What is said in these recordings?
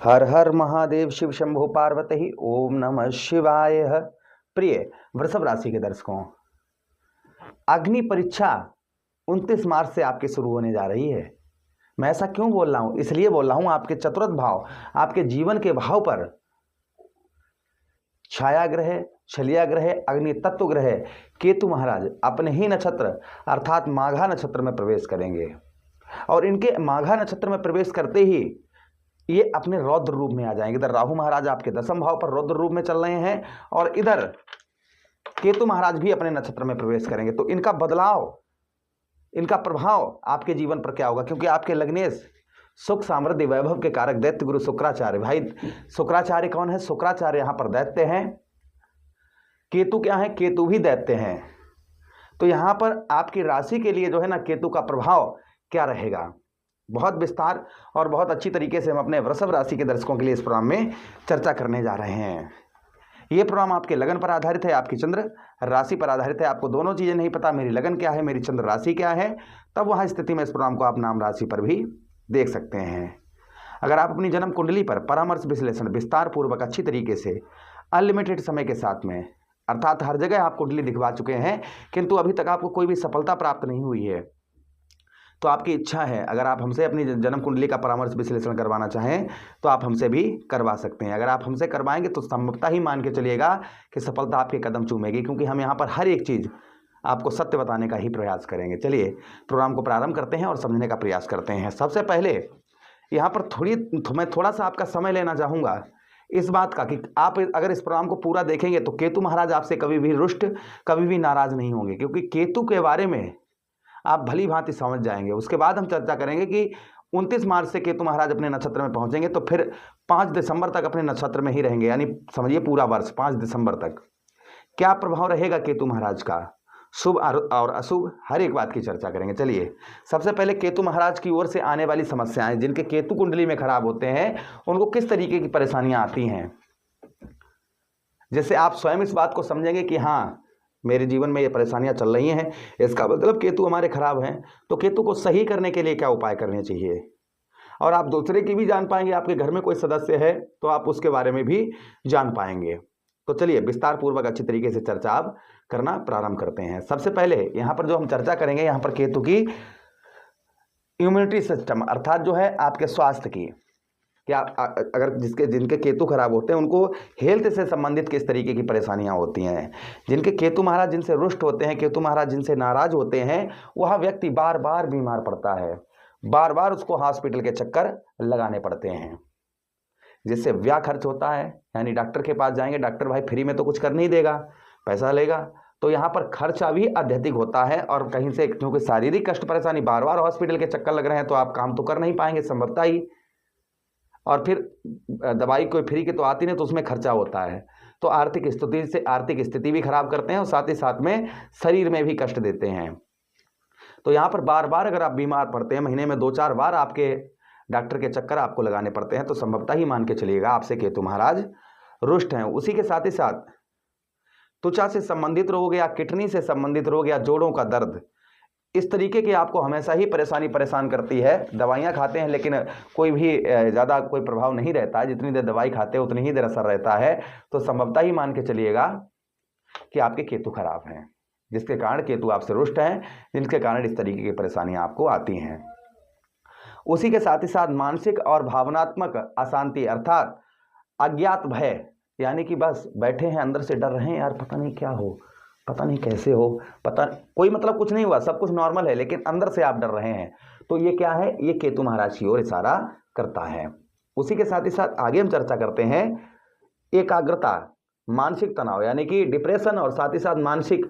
हर हर महादेव शिव शंभो पार्वती ओम नमः शिवाय। प्रिय वृषभ राशि के दर्शकों, अग्नि परीक्षा 29 मार्च से आपकी शुरू होने जा रही है। मैं ऐसा क्यों बोल रहा हूं? इसलिए बोल रहा हूं, आपके चतुर्थ भाव, आपके जीवन के भाव पर छाया ग्रह, छलिया ग्रह, अग्नि तत्व ग्रह केतु महाराज अपने ही नक्षत्र अर्थात माघा नक्षत्र में प्रवेश करेंगे और इनके माघा नक्षत्र में प्रवेश करते ही ये अपने रौद्र रूप में आ जाएंगे। इधर राहु महाराज आपके दसम भाव पर रौद्र रूप में चल रहे हैं और इधर केतु महाराज भी अपने नक्षत्र में प्रवेश करेंगे। तो इनका बदलाव, इनका प्रभाव आपके जीवन पर क्या होगा? क्योंकि आपके लग्नेश सुख समृद्धि वैभव के कारक दैत्य गुरु शुक्राचार्य, भाई शुक्राचार्य कौन है? शुक्राचार्य यहां पर दैत्य हैं। केतु क्या है? केतु भी दैत्य हैं। तो यहां पर आपकी राशि के लिए जो है ना, केतु का प्रभाव क्या रहेगा, बहुत विस्तार और बहुत अच्छी तरीके से हम अपने वृषभ राशि के दर्शकों के लिए इस प्रोग्राम में चर्चा करने जा रहे हैं। ये प्रोग्राम आपके लगन पर आधारित है, आपकी चंद्र राशि पर आधारित है। आपको दोनों चीजें नहीं पता, मेरी लगन क्या है, मेरी चंद्र राशि क्या है, तब वहां स्थिति में इस प्रोग्राम को आप नाम राशि पर भी देख सकते हैं। अगर आप अपनी जन्म कुंडली पर परामर्श विश्लेषण विस्तार पूर्वक अच्छी तरीके से अनलिमिटेड समय के साथ में, अर्थात हर जगह आप कुंडली दिखवा चुके हैं किंतु अभी तक आपको कोई भी सफलता प्राप्त नहीं हुई है, तो आपकी इच्छा है अगर आप हमसे अपनी जन्म कुंडली का परामर्श विश्लेषण करवाना चाहें तो आप हमसे भी करवा सकते हैं। अगर आप हमसे करवाएंगे तो संभवतः ही मान के चलिएगा कि सफलता आपके कदम चूमेगी, क्योंकि हम यहाँ पर हर एक चीज़ आपको सत्य बताने का ही प्रयास करेंगे। चलिए प्रोग्राम को प्रारंभ करते हैं और समझने का प्रयास करते हैं। सबसे पहले यहाँ पर मैं थोड़ा सा आपका समय लेना चाहूँगा इस बात का कि आप अगर इस प्रोग्राम को पूरा देखेंगे तो केतु महाराज आपसे कभी भी रुष्ट, कभी भी नाराज नहीं होंगे, क्योंकि केतु के बारे में आप भली भांति समझ जाएंगे। उसके बाद हम चर्चा करेंगे कि 29 मार्च से केतु महाराज अपने नक्षत्र में पहुंचेंगे तो फिर 5 दिसंबर तक अपने नक्षत्र में ही रहेंगे, यानी समझिए पूरा वर्ष 5 दिसंबर तक क्या प्रभाव रहेगा केतु महाराज का, शुभ और अशुभ, हर एक बात की चर्चा करेंगे। चलिए सबसे पहले केतु महाराज की ओर से आने वाली समस्याएं, जिनके केतु कुंडली में खराब होते हैं उनको किस तरीके की परेशानियां आती हैं, जैसे आप स्वयं इस बात को समझेंगे कि हाँ मेरे जीवन में ये परेशानियां चल रही हैं, इसका मतलब केतु हमारे खराब हैं, तो केतु को सही करने के लिए क्या उपाय करने चाहिए, और आप दूसरे की भी जान पाएंगे। आपके घर में कोई सदस्य है तो आप उसके बारे में भी जान पाएंगे। तो चलिए विस्तार पूर्वक अच्छी तरीके से चर्चा आप करना प्रारंभ करते हैं। सबसे पहले यहाँ पर जो हम चर्चा करेंगे, यहाँ पर केतु की इम्यूनिटी सिस्टम अर्थात जो है आपके स्वास्थ्य की, क्या अगर जिनके केतु खराब होते हैं उनको हेल्थ से संबंधित किस तरीके की परेशानियां होती हैं। जिनके केतु महाराज जिनसे रुष्ट होते हैं, केतु महाराज जिनसे नाराज होते हैं, वह व्यक्ति बार बार बीमार पड़ता है, बार बार उसको हॉस्पिटल के चक्कर लगाने पड़ते हैं, जिससे व्यय खर्च होता है। यानी डॉक्टर के पास जाएंगे, डॉक्टर भाई फ्री में तो कुछ कर नहीं देगा, पैसा लेगा, तो यहाँ पर खर्चा भी अत्यधिक होता है। और कहीं से क्योंकि शारीरिक कष्ट परेशानी, बार बार हॉस्पिटल के चक्कर लग रहे हैं तो आप काम तो कर नहीं पाएंगे संभवतः ही, और फिर दवाई कोई फ्री की तो आती नहीं, तो उसमें खर्चा होता है। तो आर्थिक स्थिति भी खराब करते हैं और साथ ही साथ में शरीर में भी कष्ट देते हैं। तो यहाँ पर बार बार अगर आप बीमार पड़ते हैं, महीने में 2-4 बार आपके डॉक्टर के चक्कर आपको लगाने पड़ते हैं, तो संभवतः ही मान के चलिएगा आपसे केतु महाराज रुष्ट हैं। उसी के साथ ही साथ त्वचा से संबंधित रोग या किडनी से संबंधित रोग या जोड़ों का दर्द, इस तरीके की आपको हमेशा ही परेशान करती है। दवाइयाँ खाते हैं लेकिन कोई भी ज़्यादा कोई प्रभाव नहीं रहता है, जितनी देर दवाई खाते हैं उतनी ही देर असर रहता है। तो संभवतः ही मान के चलिएगा कि आपके केतु खराब हैं, जिसके कारण केतु आपसे रुष्ट हैं, जिनके कारण इस तरीके की परेशानियाँ आपको आती हैं। उसी के साथ ही साथ मानसिक और भावनात्मक अशांति अर्थात अज्ञात भय, यानी कि बस बैठे हैं अंदर से डर रहे हैं, यार पता नहीं क्या हो, पता नहीं कैसे हो, पता कोई मतलब कुछ नहीं हुआ, सब कुछ नॉर्मल है, लेकिन अंदर से आप डर रहे हैं, तो ये क्या है? ये केतु महाराज की ओर इशारा करता है। उसी के साथ ही साथ आगे हम चर्चा करते हैं एकाग्रता, मानसिक तनाव, यानी कि डिप्रेशन, और साथ ही साथ मानसिक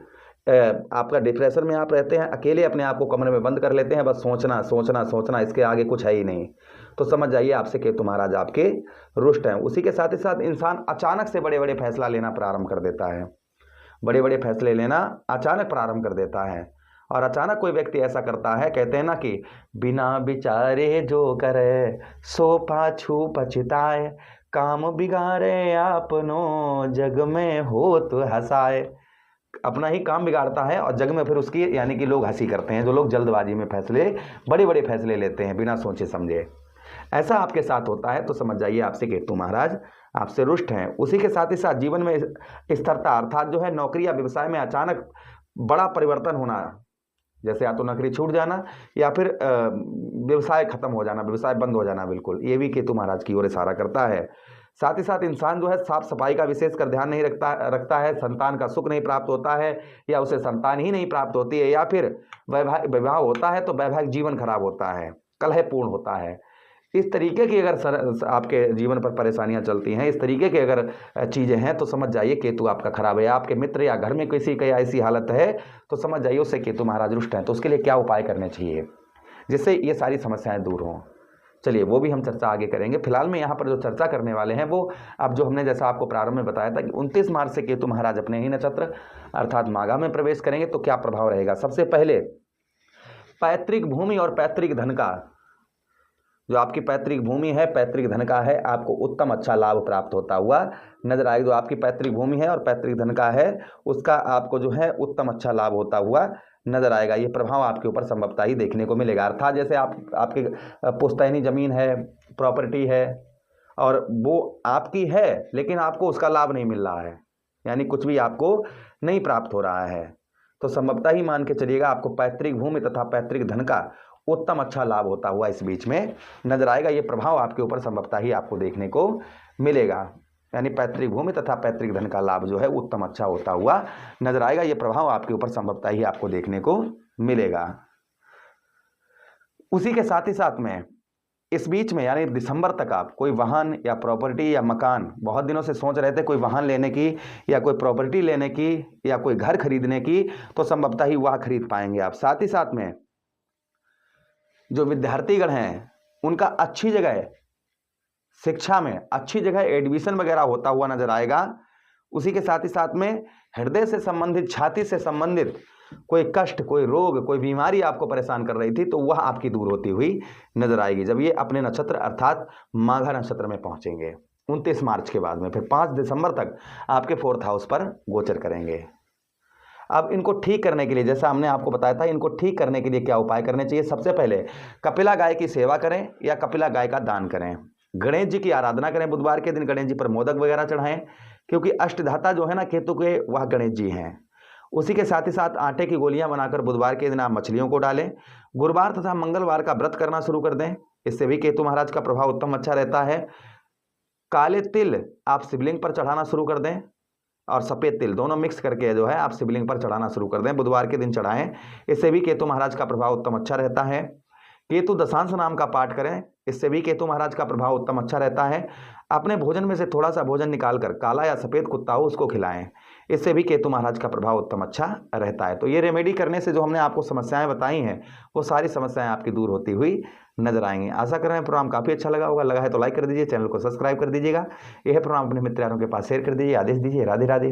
आपका डिप्रेशन में आप रहते हैं, अकेले अपने आप को कमरे में बंद कर लेते हैं, बस सोचना सोचना सोचना, इसके आगे कुछ है ही नहीं, तो समझ जाइए आपसे केतु महाराज आपके रुष्ट हैं। उसी के साथ ही साथ इंसान अचानक से बड़े बड़े फैसला लेना प्रारंभ कर देता है, बड़े बड़े फैसले लेना अचानक प्रारंभ कर देता है, और अचानक कोई व्यक्ति ऐसा करता है, कहते हैं ना कि बिना विचारे जो करे सो पाछू पछताए, काम बिगाड़े आपनो जग में हो तो हंसाए। अपना ही काम बिगाड़ता है और जग में फिर उसकी यानी कि लोग हंसी करते हैं, जो लोग जल्दबाजी में बड़े बड़े फैसले लेते हैं बिना सोचे समझे। ऐसा आपके साथ होता है तो समझ जाइए आपसे केतु महाराज आपसे रुष्ट हैं। उसी के साथ ही साथ जीवन में स्थिरता अर्थात जो है नौकरी या व्यवसाय में अचानक बड़ा परिवर्तन होना, जैसे या तो नौकरी छूट जाना या फिर व्यवसाय खत्म हो जाना, व्यवसाय बंद हो जाना, बिल्कुल ये भी केतु महाराज की ओर इशारा करता है। साथ ही साथ इंसान जो है साफ सफाई का विशेषकर ध्यान नहीं रखता है, संतान का सुख नहीं प्राप्त होता है या उसे संतान ही नहीं प्राप्त होती है, या फिर विवाह होता है तो वैवाहिक जीवन खराब होता है, कलहपूर्ण होता है। इस तरीके की अगर आपके जीवन पर परेशानियां चलती हैं, इस तरीके की अगर चीज़ें हैं तो समझ जाइए केतु आपका खराब है। आपके मित्र या घर में किसी की ऐसी हालत है तो समझ जाइए उससे केतु महाराज रुष्ट हैं। तो उसके लिए क्या उपाय करने चाहिए जिससे ये सारी समस्याएं दूर हों, चलिए वो भी हम चर्चा आगे करेंगे। फिलहाल में यहाँ पर जो चर्चा करने वाले हैं वो अब जो हमने जैसा आपको प्रारंभ में बताया था कि 29 मार्च से केतु महाराज अपने ही नक्षत्र अर्थात माघा में प्रवेश करेंगे तो क्या प्रभाव रहेगा। सबसे पहले पैतृक भूमि और पैतृक धन का, जो आपकी पैतृक भूमि है पैतृक धन का है, आपको उत्तम अच्छा लाभ प्राप्त होता हुआ नजर आएगा। जो आपकी पैतृक भूमि है और पैतृक धन का है उसका आपको जो है उत्तम अच्छा लाभ होता हुआ नजर आएगा। ये प्रभाव आपके ऊपर संभवतः ही देखने को मिलेगा। अर्थात जैसे आपकी पुश्तैनी जमीन है, प्रॉपर्टी है और वो आपकी है लेकिन आपको उसका लाभ नहीं मिल रहा है, यानी कुछ भी आपको नहीं प्राप्त हो रहा है, तो संभवतः ही मान के चलिएगा आपको पैतृक भूमि तथा पैतृक धन का उत्तम अच्छा लाभ होता हुआ इस बीच में नजर आएगा। ये प्रभाव आपके ऊपर संभवतः ही आपको देखने को मिलेगा, यानी पैतृक भूमि तथा पैतृक धन का लाभ जो है उत्तम अच्छा होता हुआ नजर आएगा। ये प्रभाव आपके ऊपर संभवतः ही आपको देखने को मिलेगा। उसी के साथ ही साथ में इस बीच में यानी दिसंबर तक आप कोई वाहन या प्रॉपर्टी या मकान, बहुत दिनों से सोच रहे थे कोई वाहन लेने की या कोई प्रॉपर्टी लेने की या कोई घर खरीदने की, तो संभवतः ही वह खरीद पाएंगे आप। साथ ही साथ में जो विद्यार्थीगण हैं उनका अच्छी जगह शिक्षा में अच्छी जगह एडमिशन वगैरह होता हुआ नजर आएगा। उसी के साथ ही साथ में हृदय से संबंधित, छाती से संबंधित कोई कष्ट, कोई रोग, कोई बीमारी आपको परेशान कर रही थी तो वह आपकी दूर होती हुई नजर आएगी जब ये अपने नक्षत्र अर्थात माघा नक्षत्र में पहुंचेंगे 29 मार्च के बाद में। फिर 5 दिसंबर तक आपके 4th हाउस पर गोचर करेंगे। अब इनको ठीक करने के लिए, जैसा हमने आपको बताया था, इनको ठीक करने के लिए क्या उपाय करने चाहिए। सबसे पहले कपिला गाय की सेवा करें या कपिला गाय का दान करें। गणेश जी की आराधना करें, बुधवार के दिन गणेश जी पर मोदक वगैरह चढ़ाएं, क्योंकि अष्टधाता जो है ना केतु के वह गणेश जी हैं। उसी के साथ ही साथ आटे की गोलियां बनाकर बुधवार के दिन आप मछलियों को डालें। गुरुवार तथा मंगलवार का व्रत करना शुरू कर दें, इससे भी केतु महाराज का प्रभाव उत्तम अच्छा रहता है। काले तिल आप शिवलिंग पर चढ़ाना शुरू कर दें और सफ़ेद तिल दोनों मिक्स करके जो है आप शिवलिंग पर चढ़ाना शुरू कर दें, बुधवार के दिन चढ़ाएं, इससे भी केतु महाराज का प्रभाव उत्तम अच्छा रहता है। केतु दशांश नाम का पाठ करें, इससे भी केतु महाराज का प्रभाव उत्तम अच्छा रहता है। अपने भोजन में से थोड़ा सा भोजन निकालकर काला या सफ़ेद कुत्ता हो उसको खिलाएं, इससे भी केतु महाराज का प्रभाव उत्तम अच्छा रहता है। तो ये रेमेडी करने से जो हमने आपको समस्याएं बताई हैं वो सारी समस्याएं आपकी दूर होती हुई नजर आएंगी। आशा कर रहे हैं प्रोग्राम काफ़ी अच्छा लगा होगा। लगा है तो लाइक कर दीजिए, चैनल को सब्सक्राइब कर दीजिएगा। यह प्रोग्राम अपने मित्र यारों के पास शेयर कर दीजिए। आदेश दीजिए। राधे राधे।